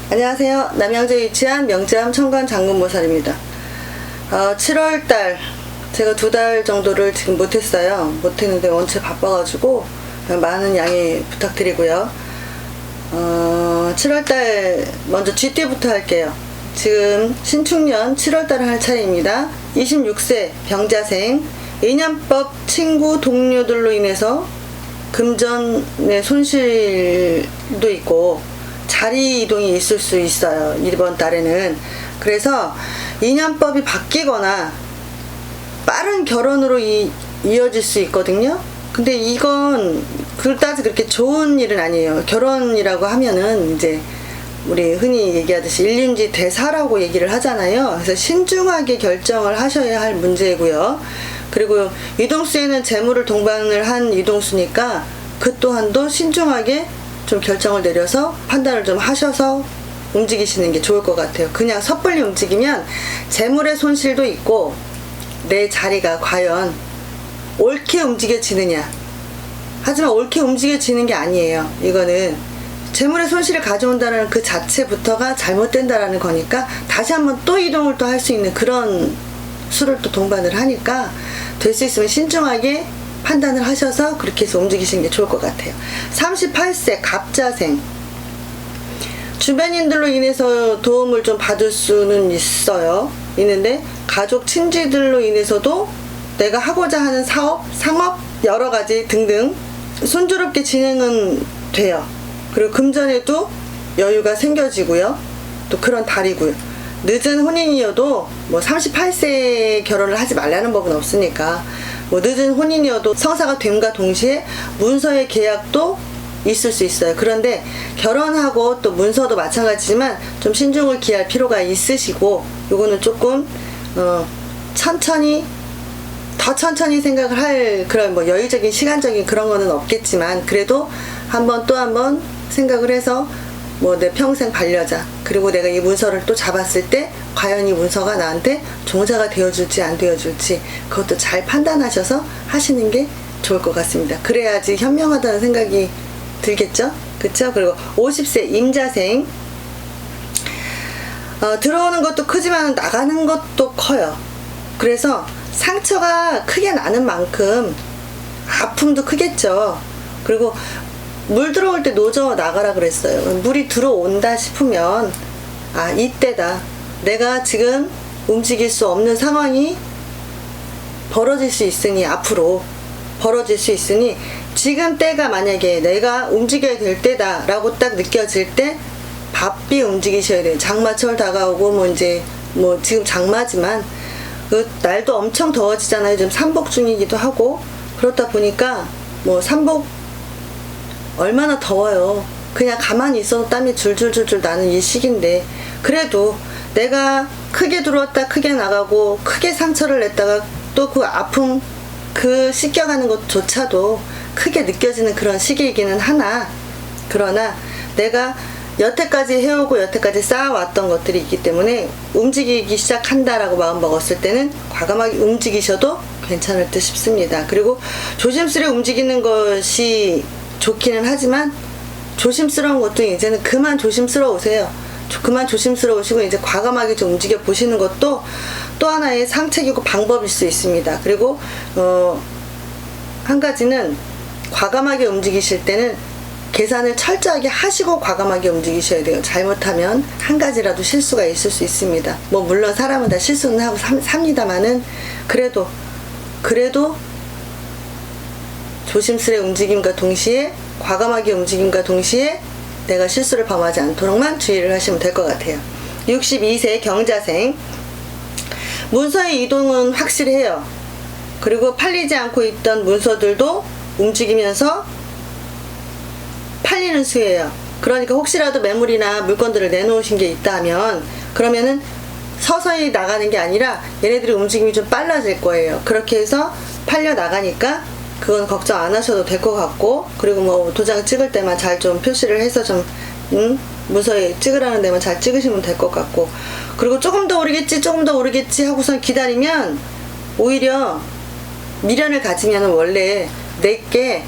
안녕하세요. 남양주에 위치한 명지암 청관 장군보살입니다. 7월달 제가 2달 정도를 지금 못했어요. 못했는데 원체 바빠가지고 많은 양해 부탁드리고요. 7월달 먼저 쥐띠부터 할게요. 지금 신축년 7월달을 할 차례입니다. 26세 병자생, 인연법 친구 동료들로 인해서 금전의 손실도 있고 자리 이동이 있을 수 있어요. 이번 달에는. 그래서 인연법이 바뀌거나 빠른 결혼으로 이어질 수 있거든요. 근데 이건 그다지 그렇게 좋은 일은 아니에요. 결혼이라고 하면은 이제 우리 흔히 얘기하듯이 일림지 대사라고 얘기를 하잖아요. 그래서 신중하게 결정을 하셔야 할 문제고요. 그리고 이동수에는 재물을 동반을 한 이동수니까 그 또한도 신중하게 좀 결정을 내려서 판단을 좀 하셔서 움직이시는 게 좋을 것 같아요. 그냥 섣불리 움직이면 재물의 손실도 있고 내 자리가 과연 옳게 움직여지느냐. 하지만 옳게 움직여지는 게 아니에요. 이거는 재물의 손실을 가져온다는 그 자체부터가 잘못된다라는 거니까 다시 한번 또 이동을 또 할 수 있는 그런 수를 또 동반을 하니까 될 수 있으면 신중하게 판단을 하셔서 그렇게 해서 움직이시는 게 좋을 것 같아요. 38세 갑자생, 주변인들로 인해서 도움을 좀 받을 수는 있는데 가족 친지들로 인해서도 내가 하고자 하는 사업, 상업 여러 가지 등등 순조롭게 진행은 돼요. 그리고 금전에도 여유가 생겨지고요. 또 그런 달이고요. 늦은 혼인이어도 뭐 38세에 결혼을 하지 말라는 법은 없으니까 뭐 늦은 혼인이어도 성사가 됨과 동시에 문서의 계약도 있을 수 있어요. 그런데 결혼하고 또 문서도 마찬가지지만 좀 신중을 기할 필요가 있으시고 요거는 조금 천천히 생각을 할 그런 뭐 여유적인 시간적인 그런 거는 없겠지만 그래도 또 한 번 생각을 해서 뭐 내 평생 반려자 그리고 내가 이 문서를 또 잡았을 때 과연 이 문서가 나한테 종사가 되어줄지 안 되어줄지 그것도 잘 판단하셔서 하시는 게 좋을 것 같습니다. 그래야지 현명하다는 생각이 들겠죠? 그쵸? 그리고 50세 임자생, 들어오는 것도 크지만 나가는 것도 커요. 그래서 상처가 크게 나는 만큼 아픔도 크겠죠. 그리고 물 들어올 때 노져 나가라 그랬어요. 물이 들어온다 싶으면 이때다. 내가 지금 움직일 수 없는 상황이 벌어질 수 있으니 앞으로 벌어질 수 있으니 지금 때가 만약에 내가 움직여야 될 때다 라고 딱 느껴질 때 바삐 움직이셔야 돼요. 장마철 다가오고 뭐 지금 장마지만 그 날도 엄청 더워지잖아요. 지금 삼복 중이기도 하고 그렇다 보니까 뭐 삼복 얼마나 더워요. 그냥 가만히 있어도 땀이 줄줄줄줄 나는 이 시기인데 그래도 내가 크게 들어왔다 크게 나가고 크게 상처를 냈다가 또 그 아픔 그 씻겨가는 것조차도 크게 느껴지는 그런 시기이기는 하나 그러나 내가 여태까지 해오고 여태까지 쌓아왔던 것들이 있기 때문에 움직이기 시작한다라고 마음먹었을 때는 과감하게 움직이셔도 괜찮을 듯 싶습니다. 그리고 조심스레 움직이는 것이 좋기는 하지만 조심스러운 것도 이제는 그만 조심스러우세요. 그만 조심스러우시고 이제 과감하게 좀 움직여 보시는 것도 또 하나의 상책이고 방법일 수 있습니다. 그리고 한 가지는 과감하게 움직이실 때는 계산을 철저하게 하시고 과감하게 움직이셔야 돼요. 잘못하면 한 가지라도 실수가 있을 수 있습니다. 뭐 물론 사람은 다 실수는 하고 삽니다만은 그래도 조심스레 움직임과 동시에 과감하게 움직임과 동시에 내가 실수를 범하지 않도록만 주의를 하시면 될 것 같아요. 62세 경자생, 문서의 이동은 확실히 해요. 그리고 팔리지 않고 있던 문서들도 움직이면서 팔리는 수예요. 그러니까 혹시라도 매물이나 물건들을 내놓으신 게 있다면 그러면은 서서히 나가는 게 아니라 얘네들이 움직임이 좀 빨라질 거예요. 그렇게 해서 팔려 나가니까 그건 걱정 안 하셔도 될 것 같고 그리고 뭐 도장 찍을 때만 잘 좀 표시를 해서 좀 문서에 찍으라는 데만 잘 찍으시면 될 것 같고 그리고 조금 더 오르겠지 하고선 기다리면 오히려 미련을 가지면 원래 내게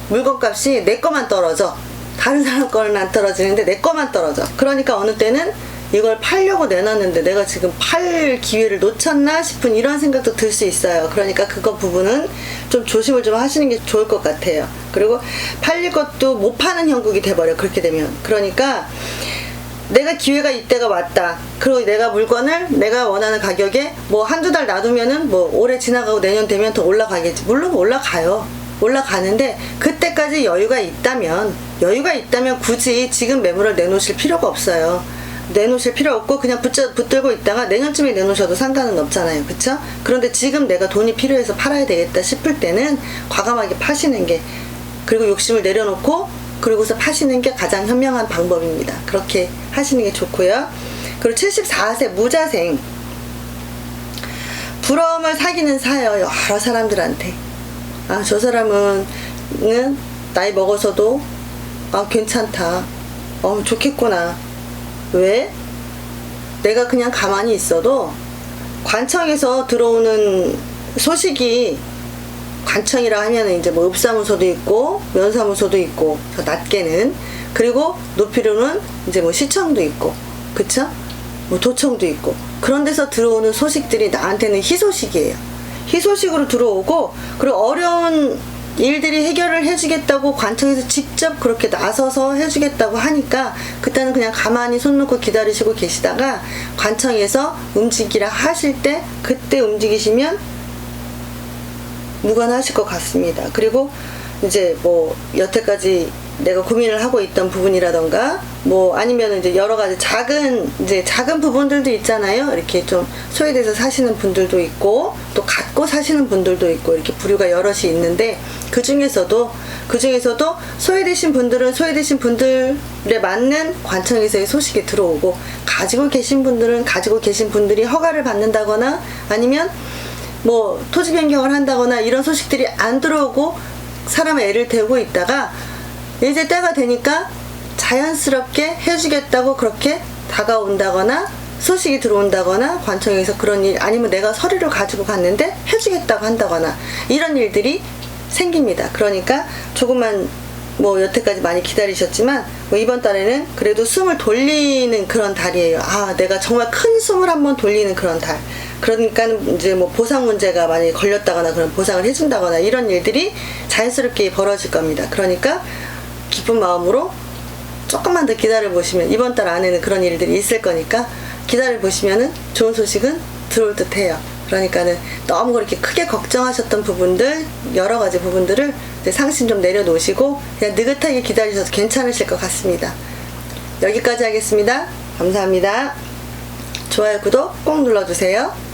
물건값이 내 거만 떨어져. 다른 사람 거는 안 떨어지는데 내 거만 떨어져. 그러니까 어느 때는 이걸 팔려고 내놨는데 내가 지금 팔 기회를 놓쳤나 싶은 이런 생각도 들 수 있어요. 그러니까 그거 부분은 좀 조심을 좀 하시는 게 좋을 것 같아요. 그리고 팔릴 것도 못 파는 형국이 돼버려, 그렇게 되면. 그러니까 내가 기회가 이때가 왔다. 그리고 내가 물건을 내가 원하는 가격에 뭐 한두 달 놔두면은 뭐 올해 지나가고 내년 되면 더 올라가겠지. 물론 올라가요. 올라가는데 그때까지 여유가 있다면 굳이 지금 매물을 내놓으실 필요가 없어요. 내놓으실 필요 없고 그냥 붙들고 있다가 내년쯤에 내놓으셔도 상관은 없잖아요. 그쵸? 그런데 지금 내가 돈이 필요해서 팔아야 되겠다 싶을 때는 과감하게 파시는 게, 그리고 욕심을 내려놓고 그리고서 파시는 게 가장 현명한 방법입니다. 그렇게 하시는 게 좋고요. 그리고 74세 무자생, 부러움을 사기는 사요. 여러 사람들한테. 아, 저 사람은 나이 먹어서도 괜찮다, 좋겠구나. 왜? 내가 그냥 가만히 있어도 관청에서 들어오는 소식이, 관청이라 하면은 이제 뭐 읍사무소도 있고 면사무소도 있고, 저 낮게는, 그리고 높이로는 이제 뭐 시청도 있고, 그쵸? 뭐 도청도 있고, 그런 데서 들어오는 소식들이 나한테는 희소식이에요. 희소식으로 들어오고, 그리고 어려운 일들이 해결을 해주겠다고 관청에서 직접 그렇게 나서서 해주겠다고 하니까 그때는 그냥 가만히 손 놓고 기다리시고 계시다가 관청에서 움직이라 하실 때 그때 움직이시면 무관하실 것 같습니다. 그리고 이제 뭐 여태까지 내가 고민을 하고 있던 부분이라던가 뭐 아니면 이제 여러 가지 작은 부분들도 있잖아요. 이렇게 좀 소외돼서 사시는 분들도 있고 또 갖고 사시는 분들도 있고, 이렇게 부류가 여럿이 있는데 그 중에서도 소외되신 분들은 소외되신 분들에 맞는 관청에서의 소식이 들어오고, 가지고 계신 분들은 가지고 계신 분들이 허가를 받는다거나 아니면 뭐 토지 변경을 한다거나 이런 소식들이 안 들어오고 사람의 애를 태우고 있다가 이제 때가 되니까 자연스럽게 해주겠다고 그렇게 다가온다거나 소식이 들어온다거나 관청에서 그런 일, 아니면 내가 서류를 가지고 갔는데 해주겠다고 한다거나 이런 일들이 생깁니다. 그러니까 조금만 뭐 여태까지 많이 기다리셨지만 뭐 이번 달에는 그래도 숨을 돌리는 그런 달이에요. 아, 내가 정말 큰 숨을 한번 돌리는 그런 달. 그러니까 이제 뭐 보상 문제가 많이 걸렸다거나 그런 보상을 해준다거나 이런 일들이 자연스럽게 벌어질 겁니다. 그러니까 기쁜 마음으로 조금만 더 기다려보시면 이번 달 안에는 그런 일들이 있을 거니까 기다려보시면은 좋은 소식은 들어올 듯 해요. 그러니까는 너무 그렇게 크게 걱정하셨던 부분들, 여러 가지 부분들을 이제 상심 좀 내려놓으시고 그냥 느긋하게 기다리셔도 괜찮으실 것 같습니다. 여기까지 하겠습니다. 감사합니다. 좋아요, 구독 꼭 눌러주세요.